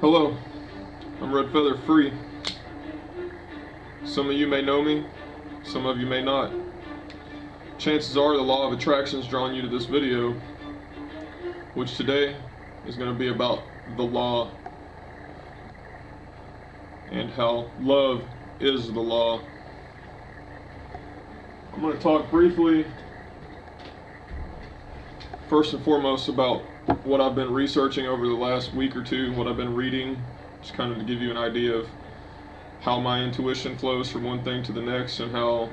Hello, I'm Red Feather Free. Some of you may know me, some of you may not. Chances are the law of attraction is drawing you to this video, which today is going to be about the law and how love is the law. I'm going to talk briefly, first and foremost, about what I've been researching over the last week or two, what I've been reading, just kind of to give you an idea of how my intuition flows from one thing to the next and how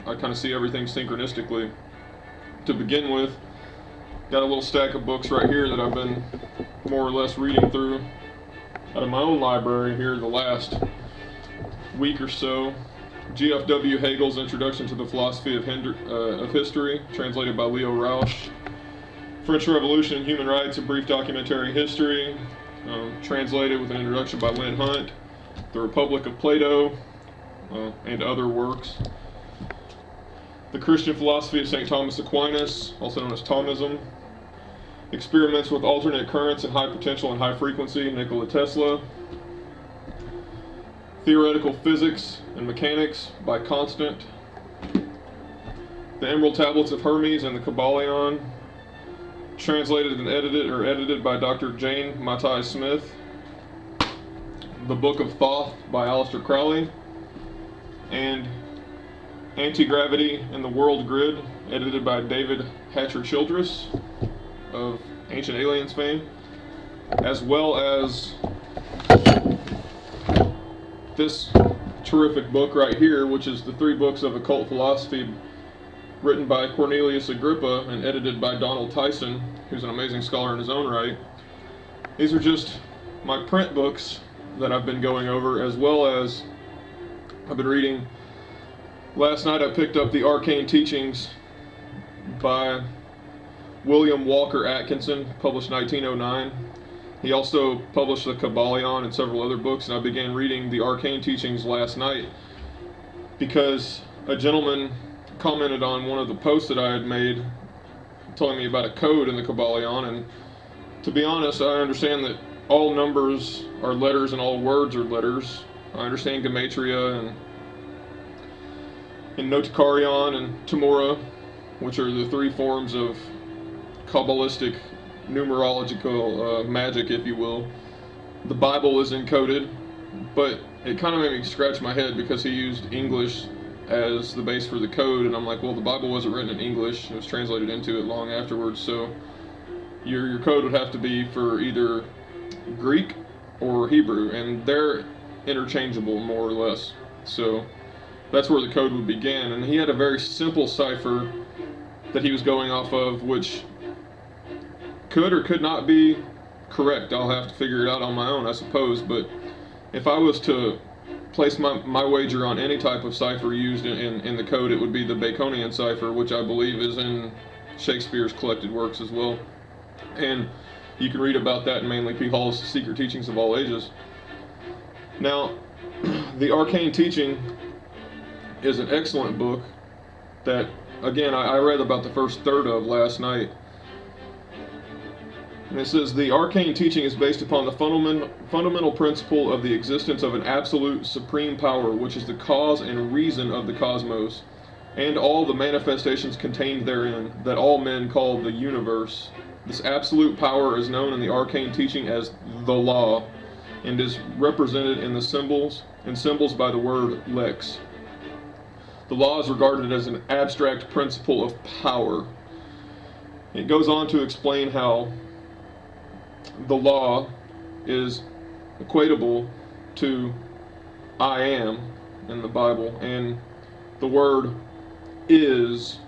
I kind of see everything synchronistically. To begin with, got a little stack of books right here that I've been more or less reading through out of my own library here the last week or so. G.F.W. Hegel's Introduction to the Philosophy of History, translated by Leo Rausch. French Revolution and Human Rights, a brief documentary history, translated with an introduction by Lynn Hunt. The Republic of Plato, and other works. The Christian Philosophy of St. Thomas Aquinas, also known as Thomism. Experiments with Alternate Currents and High Potential and High Frequency, Nikola Tesla. Theoretical Physics and Mechanics by Constant. The Emerald Tablets of Hermes and the Kabbalah, translated and edited by Dr. Jane Matthias Smith. The Book of Thoth by Aleister Crowley, and Anti-Gravity and the World Grid, edited by David Hatcher Childress of Ancient Aliens fame, as well as this terrific book right here, which is the 3 books of occult philosophy written by Cornelius Agrippa and edited by Donald Tyson, who's an amazing scholar in his own right. These are just my print books that I've been going over, as well as I've been reading. Last night I picked up the Arcane Teachings by William Walker Atkinson, published 1909. He also published the Kabbalah and several other books, and I began reading the Arcane Teachings last night because a gentleman commented on one of the posts that I had made telling me about a code in the Kabbalah, and to be honest, I understand that all numbers are letters and all words are letters. I understand Gematria and Notakarion and Tamura, which are the 3 forms of Kabbalistic numerological magic, if you will. The Bible is encoded, but it kind of made me scratch my head because he used English as the base for the code, and I'm like, well, the Bible wasn't written in English, it was translated into it long afterwards, so your code would have to be for either Greek or Hebrew, and they're interchangeable more or less. So that's where the code would begin, and he had a very simple cipher that he was going off of, which could or could not be correct. I'll have to figure it out on my own, I suppose, but if I was to place my wager on any type of cipher used in the code, it would be the Baconian cipher, which I believe is in Shakespeare's collected works as well. And you can read about that in Manly P. Hall's Secret Teachings of All Ages. Now, the Arcane Teaching is an excellent book that, again, I read about the first third of last night. And it says, the Arcane Teaching is based upon the fundamental principle of the existence of an absolute supreme power, which is the cause and reason of the cosmos, and all the manifestations contained therein, that all men call the universe. This absolute power is known in the Arcane Teaching as the law, and is represented in symbols by the word lex. The law is regarded as an abstract principle of power. It goes on to explain how the law is equatable to I am in the Bible, and the word is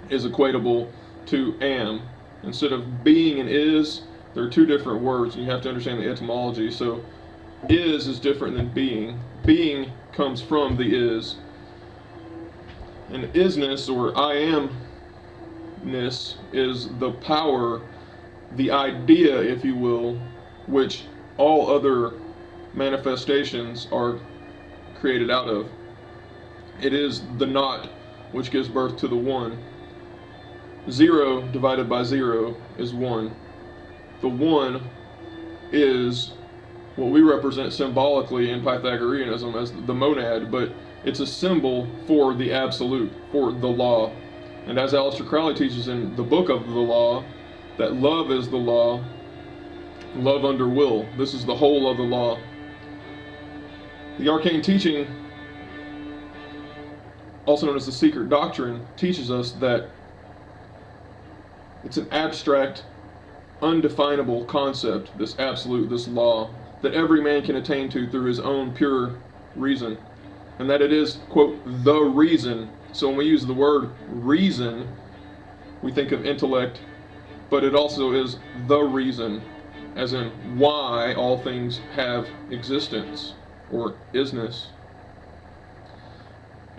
equatable to am. Instead of being and is, there are 2 different words, and you have to understand the etymology. So is different than being. Being comes from the is. And isness, or I amness, is the power, the idea, if you will, which all other manifestations are created out of. It is the not which gives birth to the one. 0 divided by 0 is 1. The 1 is what we represent symbolically in Pythagoreanism as the monad, but it's a symbol for the absolute, for the law. And as Aleister Crowley teaches in the book of the law, that love is the law, love under will. This is the whole of the law. The arcane teaching, also known as the secret doctrine, teaches us that it's an abstract, undefinable concept, this absolute, this law, that every man can attain to through his own pure reason. And that it is, quote, the reason. So when we use the word reason, we think of intellect, but it also is the reason, as in why all things have existence, or isness.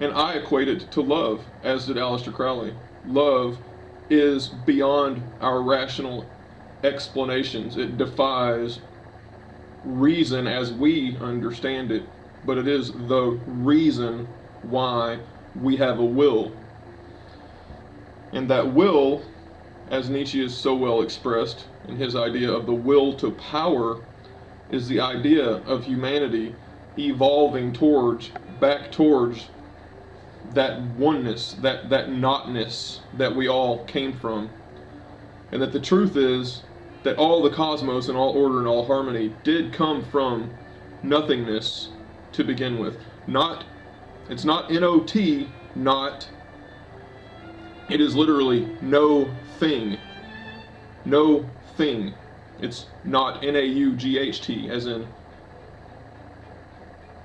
And I equate it to love, as did Aleister Crowley. Love is beyond our rational explanations. It defies reason as we understand it, but it is the reason why we have a will. And that will, as Nietzsche is so well expressed in his idea of the will to power, is the idea of humanity evolving back towards that oneness, that notness that we all came from. And that the truth is that all the cosmos and all order and all harmony did come from nothingness to begin with. It's not N-O-T, not. It is literally no thing. No thing. It's not N-A-U-G-H-T, as in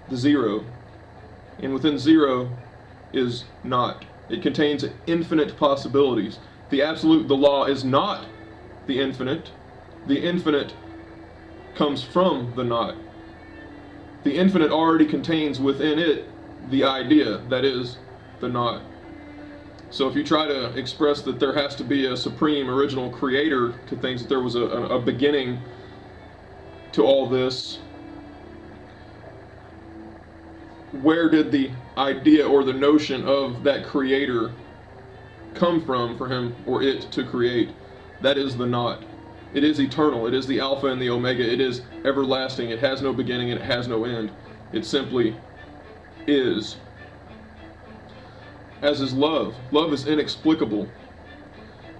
the zero. And within zero is not. It contains infinite possibilities. The absolute, the law, is not the infinite. The infinite comes from the not. The infinite already contains within it the idea, that is, the not. So if you try to express that there has to be a supreme original creator to things, that there was a beginning to all this, where did the idea or the notion of that creator come from for him or it to create? That is the not. It is eternal. It is the Alpha and the Omega. It is everlasting. It has no beginning and it has no end. It simply is. As is love. Love is inexplicable.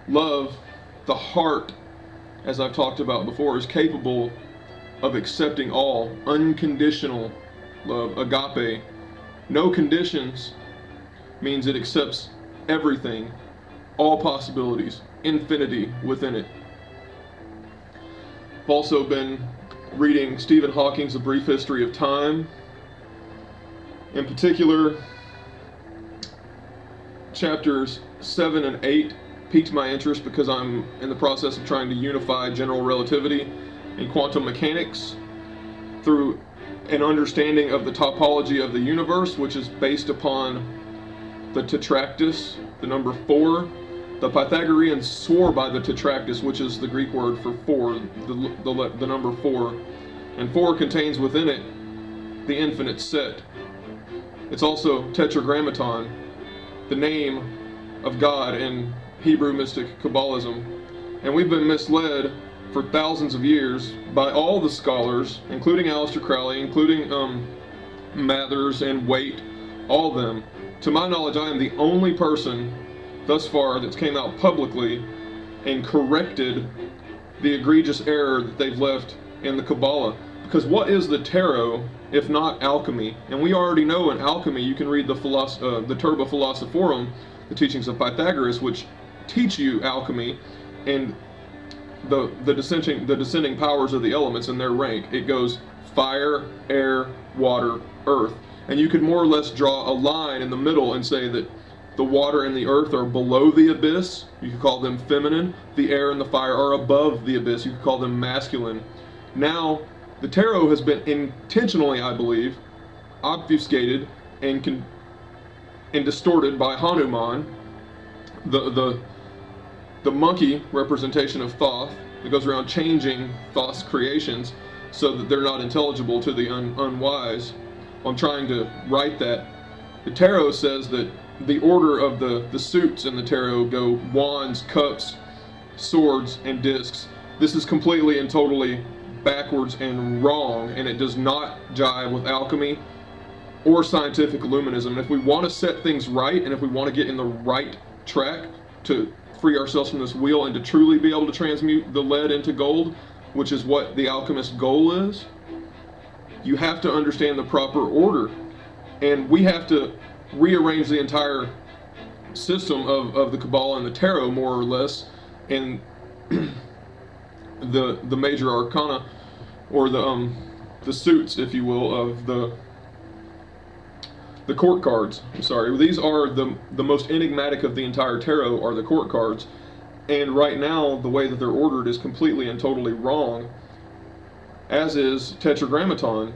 Love, the heart, as I've talked about before, is capable of accepting all. Unconditional love, agape. No conditions means it accepts everything, all possibilities, infinity within it. I've also been reading Stephen Hawking's A Brief History of Time. In particular, chapters 7 and 8 piqued my interest because I'm in the process of trying to unify general relativity and quantum mechanics through an understanding of the topology of the universe, which is based upon the tetractys, the number 4. The Pythagoreans swore by the tetractys, which is the Greek word for 4, the number 4. And 4 contains within it the infinite set. It's also tetragrammaton, the name of God in Hebrew mystic Kabbalism. And we've been misled for thousands of years by all the scholars, including Aleister Crowley, including Mathers and Waite, all of them. To my knowledge, I am the only person thus far that's came out publicly and corrected the egregious error that they've left in the Kabbalah. Because what is the tarot if not alchemy? And we already know in alchemy, you can read the Turba Philosophorum, the teachings of Pythagoras, which teach you alchemy and the descending powers of the elements in their rank. It goes fire, air, water, earth. And you could more or less draw a line in the middle and say that the water and the earth are below the abyss. You could call them feminine. The air and the fire are above the abyss. You could call them masculine. Now, the tarot has been intentionally, I believe, obfuscated and distorted by Hanuman, the monkey representation of Thoth that goes around changing Thoth's creations so that they're not intelligible to the unwise. I'm trying to write that. The tarot says that the order of the suits in the tarot go wands, cups, swords, and discs. This is completely and totally backwards and wrong, and it does not jive with alchemy or scientific illuminism. And if we want to set things right, and if we want to get in the right track to free ourselves from this wheel and to truly be able to transmute the lead into gold, which is what the alchemist's goal is, you have to understand the proper order. And we have to rearrange the entire system of the Kabbalah and the Tarot, more or less, and the major arcana, or the suits, if you will, of the court cards. I'm sorry, these are the most enigmatic of the entire tarot, are the court cards. And right now, the way that they're ordered is completely and totally wrong, as is Tetragrammaton.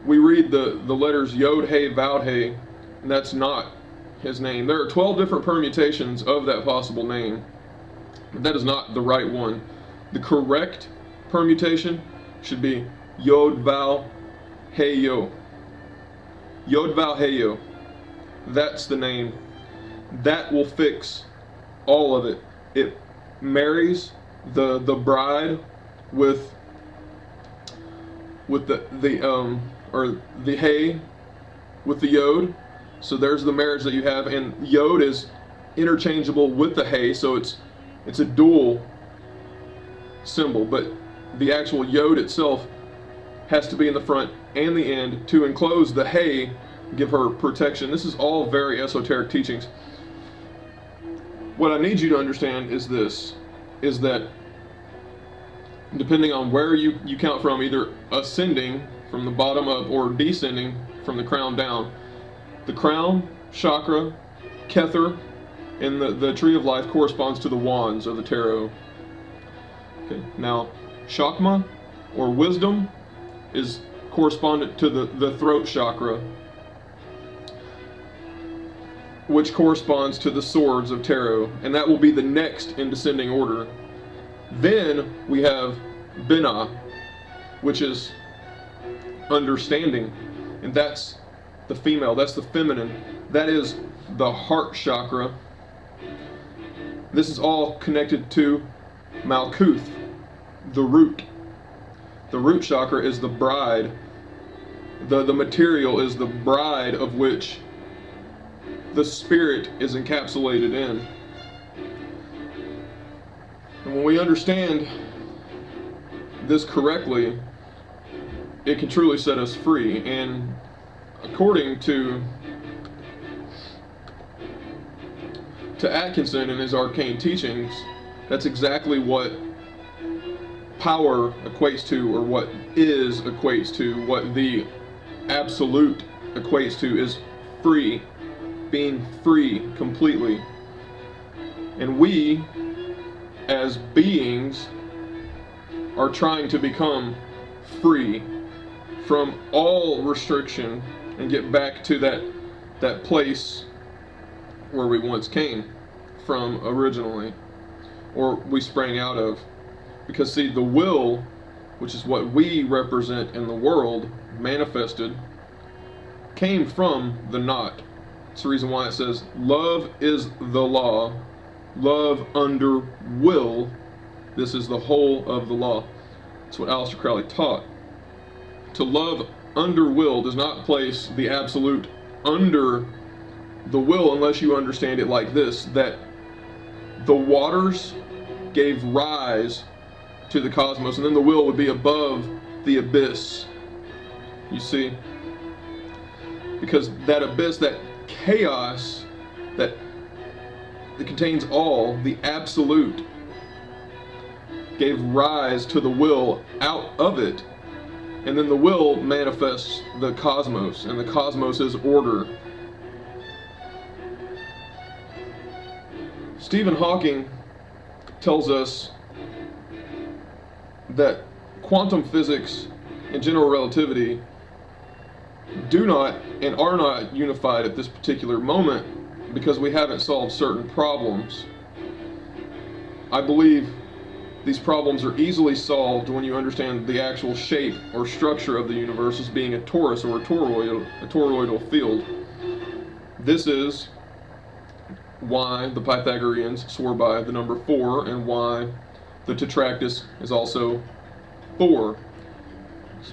We read the letters Yod, Hey, Vav, Hey, and that's not his name. There are 12 different permutations of that possible name, but that is not the right one. The correct permutation should be Yod, Vav, Hey, Yo. Yod, Vav, Hey, Yo. That's the name. That will fix all of it. It marries the bride with the Hey with the Yod. So there's the marriage that you have, and Yod is interchangeable with the Hey, so it's a dual symbol, but the actual Yod itself has to be in the front and the end to enclose the Hey, give her protection. This is all very esoteric teachings. What I need you to understand is this, is that depending on where you count from, either ascending from the bottom up or descending from the crown down, the crown chakra, Kether, and the tree of life corresponds to the wands of the tarot. Okay, now Chakma, or wisdom, is correspondent to the throat chakra, which corresponds to the swords of tarot, and that will be the next in descending order. Then we have Binah, which is understanding, and that's the female, that's the feminine. That is the heart chakra. This is all connected to Malkuth, the root. The root chakra is the bride. The material is the bride of which the spirit is encapsulated in. And when we understand this correctly, it can truly set us free. And according to Atkinson and his arcane teachings, that's exactly what power equates to, or what is equates to, what the absolute equates to, is free, being free completely. And we, as beings, are trying to become free from all restriction and get back to that place where we once came from originally, or we sprang out of. Because see, the will, which is what we represent in the world, manifested, came from the not. It's the reason why it says love is the law, love under will, this is the whole of the law. That's what Aleister Crowley taught. To love under will does not place the absolute under the will, unless you understand it like this, that the waters gave rise to the cosmos, and then the will would be above the abyss. You see? Because that abyss, that chaos that contains all, the absolute, gave rise to the will out of it, and then the will manifests the cosmos, and the cosmos is order. Stephen Hawking tells us that quantum physics and general relativity do not and are not unified at this particular moment because we haven't solved certain problems. I believe these problems are easily solved when you understand the actual shape or structure of the universe as being a torus, or a toroidal field. This is why the Pythagoreans swore by the number 4, and why the Tetractys is also 4.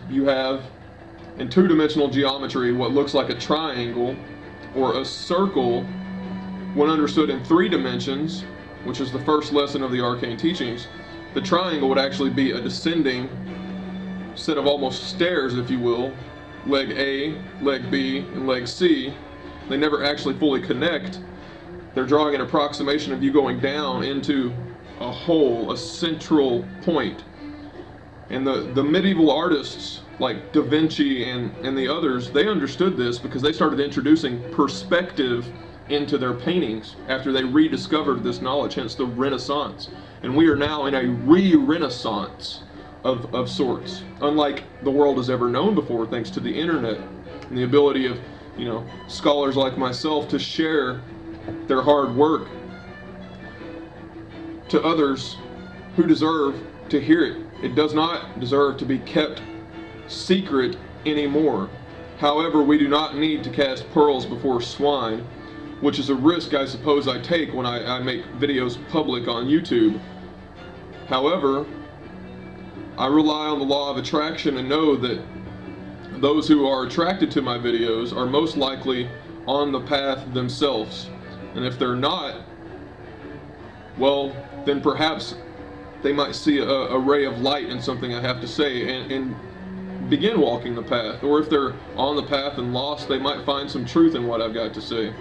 You have, in two-dimensional geometry, what looks like a triangle or a circle when understood in 3 dimensions, which is the first lesson of the arcane teachings. The triangle would actually be a descending set of almost stairs, if you will. Leg A, leg B, and leg C. They never actually fully connect. They're drawing an approximation of you going down into a hole, a central point. And the medieval artists like Da Vinci and the others, they understood this because they started introducing perspective into their paintings after they rediscovered this knowledge, hence the Renaissance. And we are now in a re-Renaissance of sorts, unlike the world has ever known before, thanks to the internet and the ability of, you know, scholars like myself to share their hard work to others who deserve to hear it. It does not deserve to be kept secret anymore. However, we do not need to cast pearls before swine, which is a risk I suppose I take when I make videos public on YouTube. However, I rely on the law of attraction and know that those who are attracted to my videos are most likely on the path themselves. And if they're not, well, then perhaps they might see a ray of light in something I have to say and begin walking the path. Or if they're on the path and lost, they might find some truth in what I've got to say,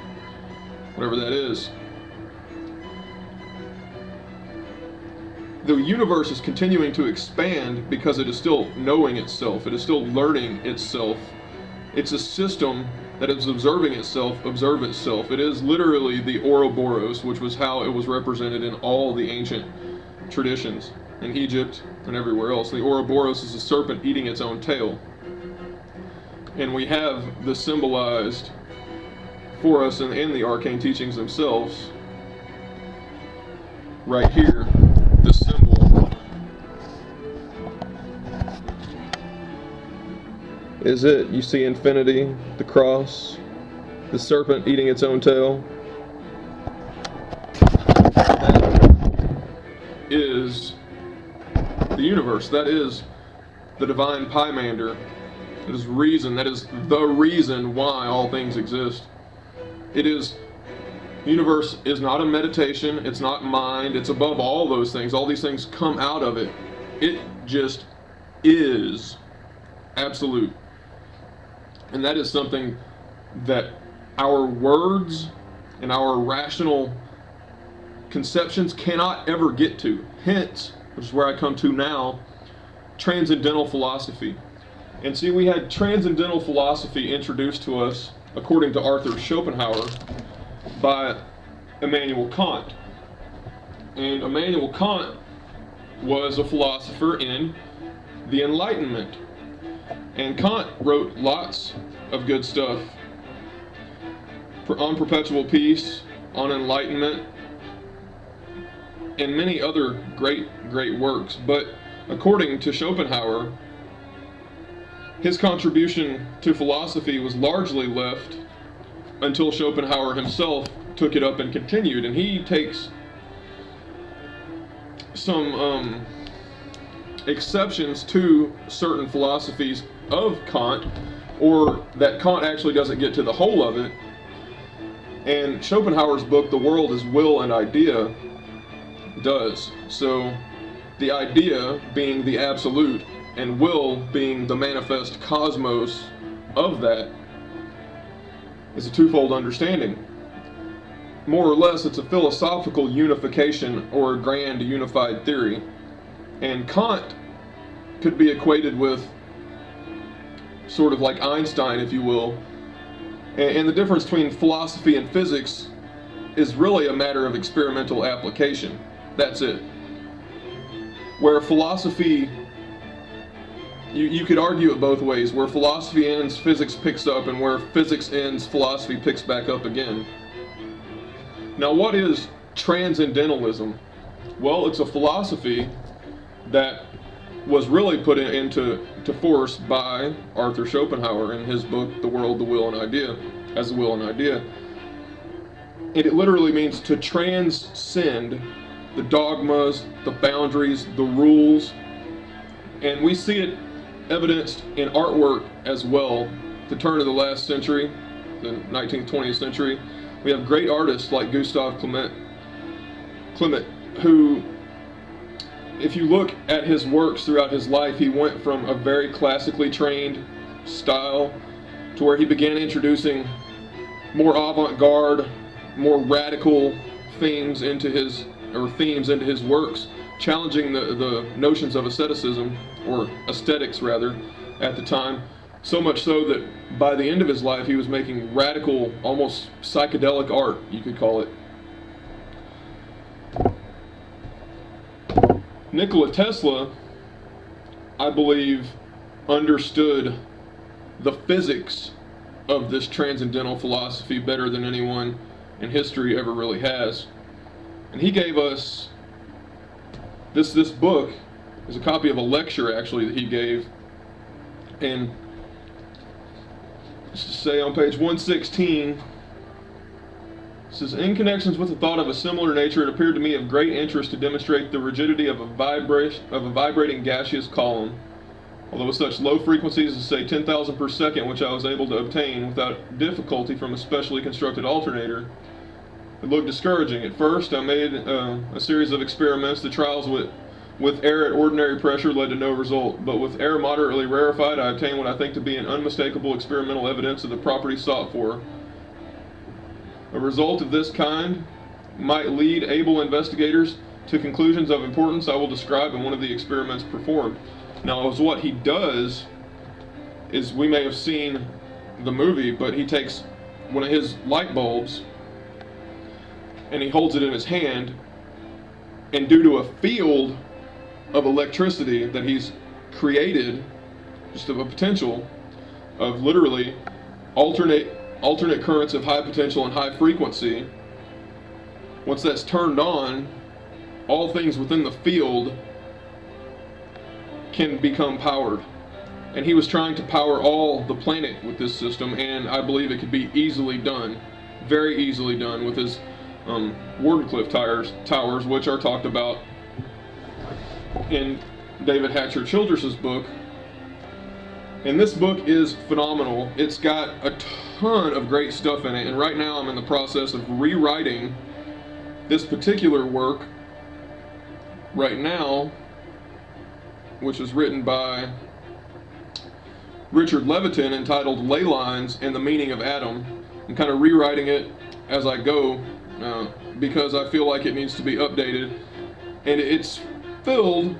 whatever that is. The universe is continuing to expand because it is still knowing itself. It is still learning itself. It's a system that is observing itself, observe itself. It is literally the Ouroboros, which was how it was represented in all the ancient traditions in Egypt and everywhere else. The Ouroboros is a serpent eating its own tail. And we have this symbolized for us in the arcane teachings themselves right here. The symbol is it. You see infinity, the cross, the serpent eating its own tail. That is the universe. That is the divine Pymander. That is reason. That is the reason why all things exist. It is. The universe is not a meditation, it's not mind, it's above all those things. All these things come out of it. It just is absolute. And that is something that our words and our rational conceptions cannot ever get to. Hence, which is where I come to now, transcendental philosophy. And see, we had transcendental philosophy introduced to us, according to Arthur Schopenhauer, by Immanuel Kant. And Immanuel Kant was a philosopher in the Enlightenment. And Kant wrote lots of good stuff on perpetual peace, on enlightenment, and many other great works. But according to Schopenhauer, his contribution to philosophy was largely left until Schopenhauer himself took it up and continued. And he takes some exceptions to certain philosophies of Kant, or that Kant actually doesn't get to the whole of it. And Schopenhauer's book, The World is Will and Idea, does. So the idea being the absolute, and will being the manifest cosmos of that, is a twofold understanding. More or less, it's a philosophical unification or a grand unified theory. And Kant could be equated with sort of like Einstein, if you will. And the difference between philosophy and physics is really a matter of experimental application. That's it. Where philosophy, you could argue it both ways. Where philosophy ends, physics picks up, and where physics ends, philosophy picks back up again. Now, what is Transcendentalism? Well, it's a philosophy that was really put into force by Arthur Schopenhauer in his book, The World, the Will and Idea, as the Will and Idea. And it literally means to transcend the dogmas, the boundaries, the rules, And we see it evidenced in artwork as well. The turn of the last century, the 19th, 20th century, we have great artists like Gustav Klimt, who, if you look at his works throughout his life, he went from a very classically trained style to where he began introducing more avant-garde, more radical themes into his works, challenging the notions of asceticism, or aesthetics rather, at the time. So much so that by the end of his life he was making radical, almost psychedelic art, you could call it. Nikola Tesla, I believe, understood the physics of this transcendental philosophy better than anyone in history ever really has. And he gave us this book is a copy of a lecture actually that he gave, and let's just say on page 116 it says, in connections with the thought of a similar nature, it appeared to me of great interest to demonstrate the rigidity of a vibrating gaseous column, although with such low frequencies as say 10,000 per second, which I was able to obtain without difficulty from a specially constructed alternator. It looked discouraging. At first, I made a series of experiments. The trials with air at ordinary pressure led to no result, but with air moderately rarefied, I obtained what I think to be an unmistakable experimental evidence of the properties sought for. A result of this kind might lead able investigators to conclusions of importance I will describe in one of the experiments performed. Now, as what he does is, we may have seen the movie, but he takes one of his light bulbs and he holds it in his hand, and due to a field of electricity that he's created, just of a potential of literally alternate currents of high potential and high frequency, once that's turned on, all things within the field can become powered. And he was trying to power all the planet with this system, and I believe it could be easily done, very easily done, with his Wardenclyffe towers, which are talked about in David Hatcher Childress's book. And this book is phenomenal. It's got a ton of great stuff in it, and right now I'm in the process of rewriting this particular work right now, which is written by Richard Levitin, entitled Ley Lines and the Meaning of Adam. I'm kind of rewriting it as I go, because I feel like it needs to be updated, and it's filled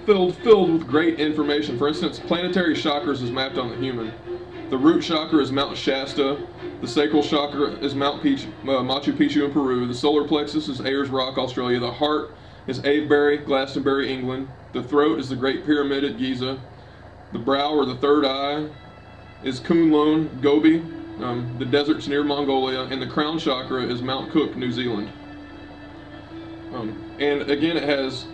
with great information. For instance, planetary chakras is mapped on the human. The root chakra is Mount Shasta. The sacral chakra is Machu Picchu in Peru. The solar plexus is Ayers Rock, Australia. The heart is Avebury, Glastonbury, England. The throat is the Great Pyramid at Giza. The brow, or the third eye, is Kunlun, Gobi. The deserts near Mongolia. And the crown chakra is Mount Cook, New Zealand. And again, it has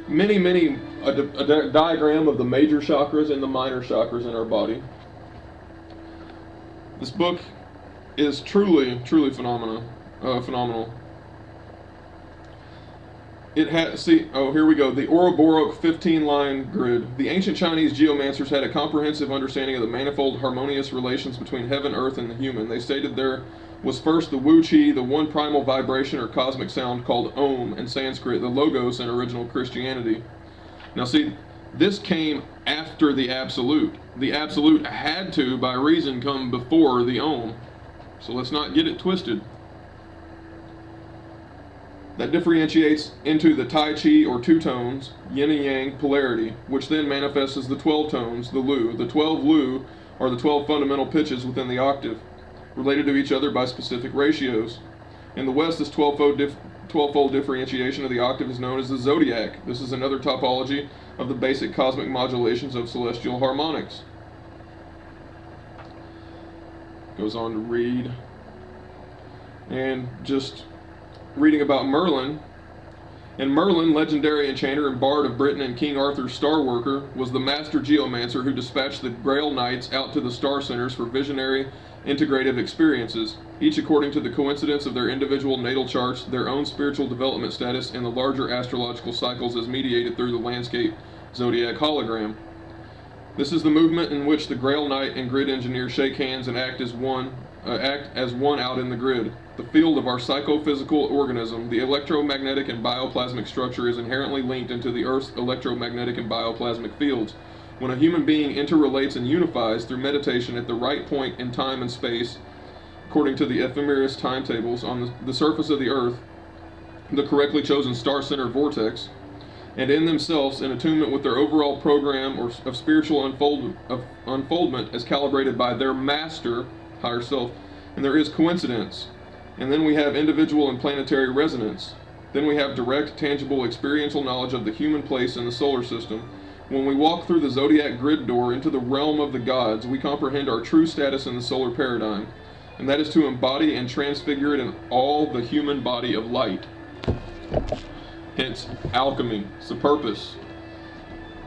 a diagram of the major chakras and the minor chakras in our body. This book is truly phenomenal. It has, here we go, the Ouroboros 15-line grid. The ancient Chinese geomancers had a comprehensive understanding of the manifold harmonious relations between heaven, earth, and the human. They stated there was first the Wu Chi, the one primal vibration or cosmic sound called Om in Sanskrit, the Logos in original Christianity. Now see, this came after the Absolute. The Absolute had to, by reason, come before the Om. So let's not get it twisted. That differentiates into the Tai Chi, or two tones, yin and yang polarity, which then manifests as the 12 tones, the Lu. The 12 Lu are the 12 fundamental pitches within the octave, related to each other by specific ratios. In the West, this 12-fold differentiation of the octave is known as the zodiac. This is another topology of the basic cosmic modulations of celestial harmonics. Goes on to read, and just reading about Merlin. And Merlin, legendary enchanter and bard of Britain and King Arthur's star worker, was the master geomancer who dispatched the Grail Knights out to the star centers for visionary integrative experiences, each according to the coincidence of their individual natal charts, their own spiritual development status, and the larger astrological cycles as mediated through the landscape zodiac hologram. This is the movement in which the Grail Knight and Grid Engineer shake hands and act as one out in the grid. The field of our psychophysical organism, the electromagnetic and bioplasmic structure, is inherently linked into the Earth's electromagnetic and bioplasmic fields. When a human being interrelates and unifies through meditation at the right point in time and space, according to the ephemeris timetables on the surface of the Earth, the correctly chosen star center vortex, and in themselves in attunement with their overall program of spiritual unfoldment as calibrated by their master, higher self, and there is coincidence. And then we have individual and planetary resonance. Then we have direct, tangible, experiential knowledge of the human place in the solar system. When we walk through the zodiac grid door into the realm of the gods, we comprehend our true status in the solar paradigm, and that is to embody and transfigure it in all the human body of light. Hence, alchemy. It's the purpose.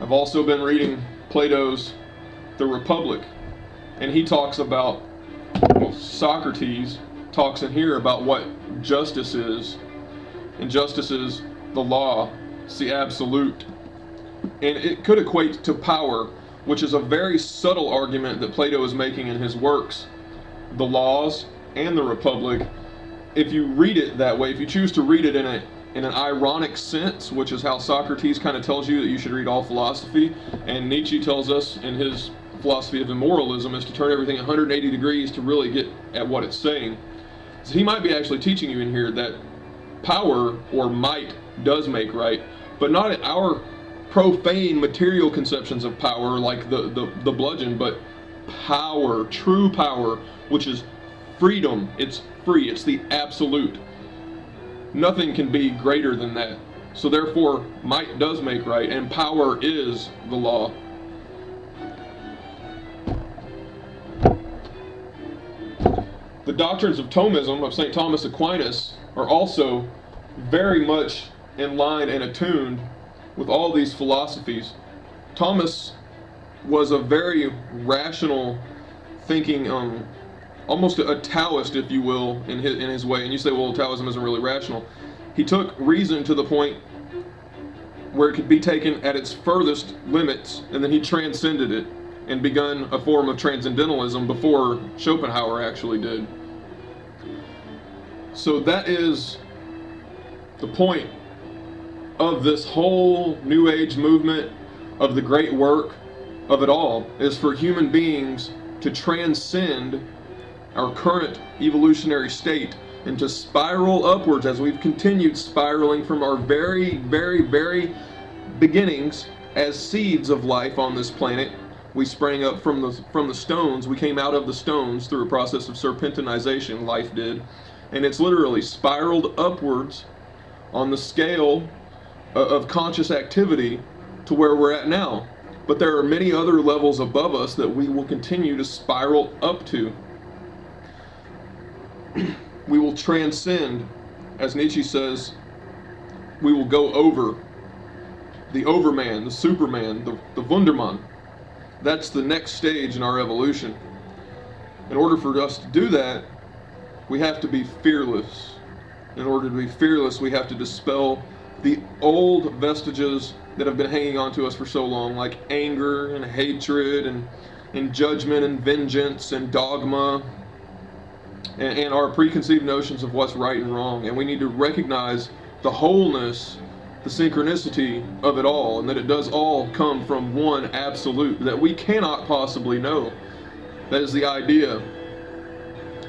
I've also been reading Plato's The Republic, and he talks about, well, Socrates talks in here about what justice is, and justice is the law, it's the absolute, and it could equate to power, which is a very subtle argument that Plato is making in his works, The Laws and The Republic. If you read it that way, if you choose to read it in an ironic sense, which is how Socrates kind of tells you that you should read all philosophy, and Nietzsche tells us in his philosophy of immoralism is to turn everything 180 degrees to really get at what it's saying. So he might be actually teaching you in here that power or might does make right, but not in our profane material conceptions of power like the bludgeon, but power, true power, which is freedom. It's free, it's the absolute. Nothing can be greater than that. So therefore, might does make right, and power is the law. The doctrines of Thomism of St. Thomas Aquinas are also very much in line and attuned with all these philosophies. Thomas was a very rational thinking, almost a Taoist, if you will, in his way. And you say, well, Taoism isn't really rational. He took reason to the point where it could be taken at its furthest limits, and then he transcended it and begun a form of transcendentalism before Schopenhauer actually did. So that is the point of this whole New Age movement, of the great work of it all, is for human beings to transcend our current evolutionary state and to spiral upwards as we've continued spiraling from our very, very, very beginnings as seeds of life on this planet. We sprang up from the stones. We came out of the stones through a process of serpentinization, life did. And it's literally spiraled upwards on the scale of conscious activity to where we're at now. But there are many other levels above us that we will continue to spiral up to. We will transcend, as Nietzsche says, we will go over the Overman, the Superman, the Wundermann. That's the next stage in our evolution. In order for us to do that, we have to be fearless. In order to be fearless, we have to dispel the old vestiges that have been hanging on to us for so long, like anger and hatred and judgment and vengeance and dogma and our preconceived notions of what's right and wrong. And we need to recognize the wholeness, the synchronicity of it all, and that it does all come from one absolute that we cannot possibly know. That is the idea,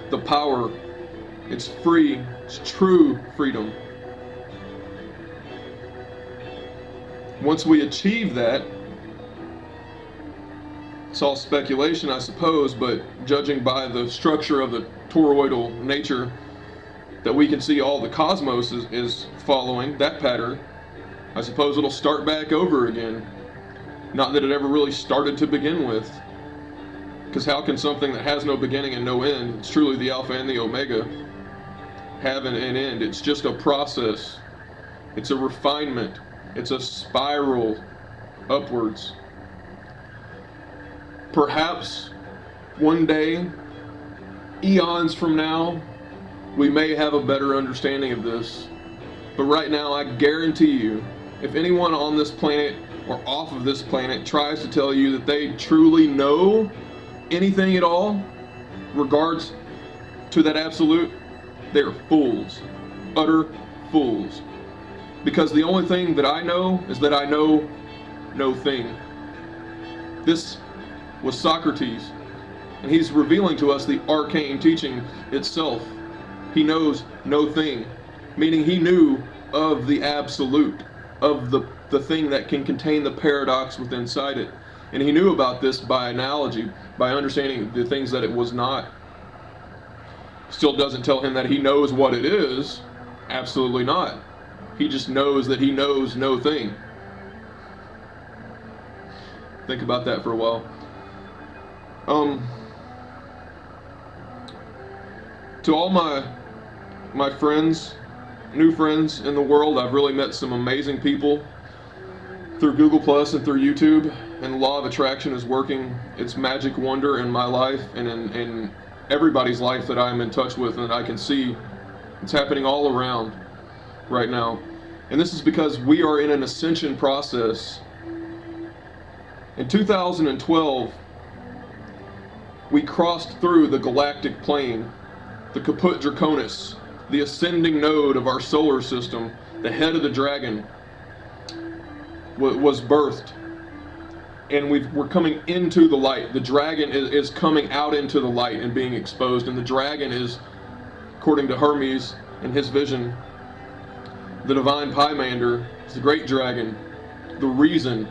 the power. It's free, it's true freedom. Once we achieve that, it's all speculation, I suppose, but judging by the structure of the toroidal nature that we can see all the cosmos is following, that pattern, I suppose it'll start back over again. Not that it ever really started to begin with. Because how can something that has no beginning and no end, it's truly the Alpha and the Omega, have an end? It's just a process. It's a refinement. It's a spiral upwards. Perhaps one day, eons from now, we may have a better understanding of this. But right now, I guarantee you, if anyone on this planet or off of this planet tries to tell you that they truly know anything at all regards to that absolute, they're fools. Utter fools. Because the only thing that I know is that I know no thing. This was Socrates, and he's revealing to us the arcane teaching itself. He knows no thing, meaning he knew of the absolute, of the thing that can contain the paradox within inside it. And he knew about this by analogy, by understanding the things that it was not. Still doesn't tell him that he knows what it is. Absolutely not. He just knows that he knows no thing. Think about that for a while. To all my friends, new friends in the world, I've really met some amazing people through Google Plus and through YouTube, and the law of attraction is working its magic wonder in my life and in everybody's life that I'm in touch with and that I can see. It's happening all around right now. And this is because we are in an ascension process. In 2012, we crossed through the galactic plane, the Caput Draconis, the ascending node of our solar system, the head of the dragon, was birthed. And we're coming into the light. The dragon is coming out into the light and being exposed. And the dragon is, according to Hermes in his vision, the divine Pymander, is the great dragon, the reason.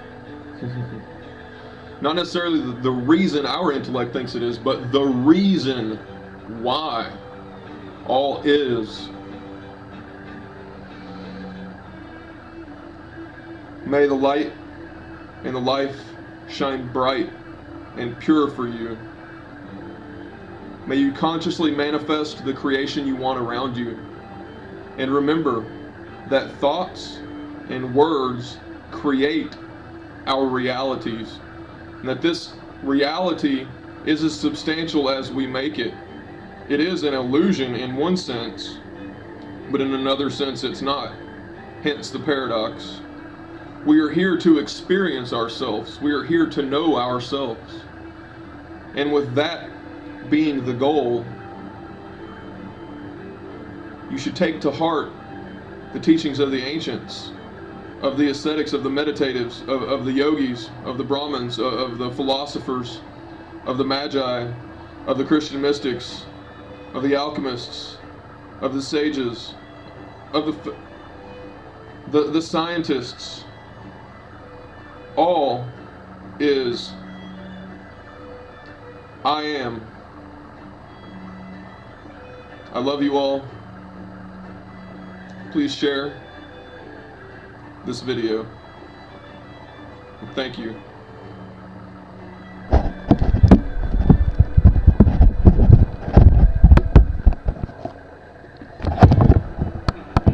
Not necessarily the reason our intellect thinks it is, but the reason why all is. May the light and the life shine bright and pure for you. May you consciously manifest the creation you want around you. And remember that thoughts and words create our realities. And that this reality is as substantial as we make it. It is an illusion in one sense, but in another sense it's not. Hence the paradox. We are here to experience ourselves. We are here to know ourselves. And with that being the goal, you should take to heart the teachings of the ancients, of the ascetics, of the meditatives, of the yogis, of the Brahmins, of the philosophers, of the magi, of the Christian mystics, of the alchemists, of the sages, of the scientists. All is I am. I love you all. Please share this video. Thank you.